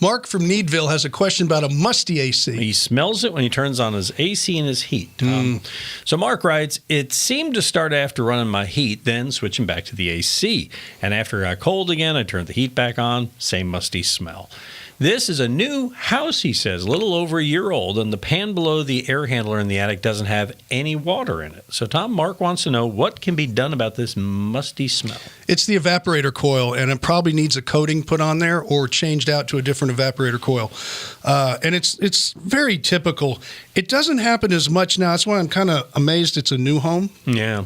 Mark from Needville has a question about a Musty AC. He smells it when he turns on his AC and his heat. So Mark writes, it seemed to start after running my heat, then switching back to the AC. And after it got cold again, I turned the heat back on, same musty smell. This is a new house, he says, a little over a year old, and the pan below the air handler in the attic doesn't have any water in it. So, Tom, Mark wants to know what can be done about this musty smell. It's the evaporator coil, and it probably needs a coating put on there or changed out to a different evaporator coil. And it's very typical. It doesn't happen as much now. That's why I'm kind of amazed it's a new home. Yeah.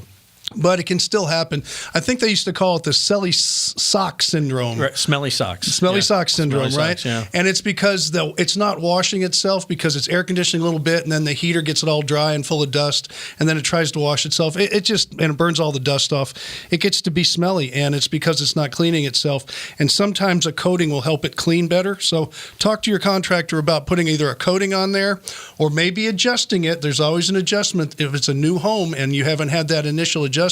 But it can still happen. I think they used to call it the smelly sock syndrome. Right. Smelly socks. Smelly sock syndrome, Smelly right? socks, yeah. And it's because it's not washing itself because it's air conditioning a little bit, and then the heater gets it all dry and full of dust, and then it tries to wash itself. And it burns all the dust off. It gets to be smelly, and it's because it's not cleaning itself. And sometimes a coating will help it clean better. So talk to your contractor about putting either a coating on there or maybe adjusting it. There's always an adjustment. If it's a new home and you haven't had that initial adjustment,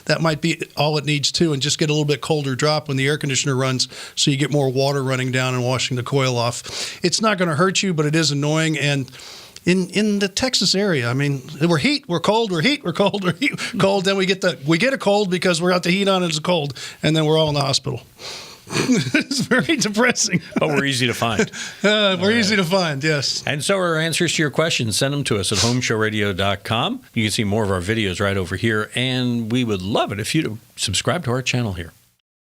that might be all it needs to, and just get a little bit colder drop when the air conditioner runs so you get more water running down and washing the coil off. It's not going to hurt you, but it is annoying. And in the Texas area, I mean, we're heat, we're cold, we're heat, we're cold, we're heat, cold. Then we get a cold because we're out the heat on and it's cold, and then we're all in the hospital. It's very depressing. But we're easy to find. We're easy to find, yes. And so are our answers to your questions. Send them to us at HomeShowRadio.com. You can see more of our videos right over here, and we would love it if you'd subscribe to our channel here.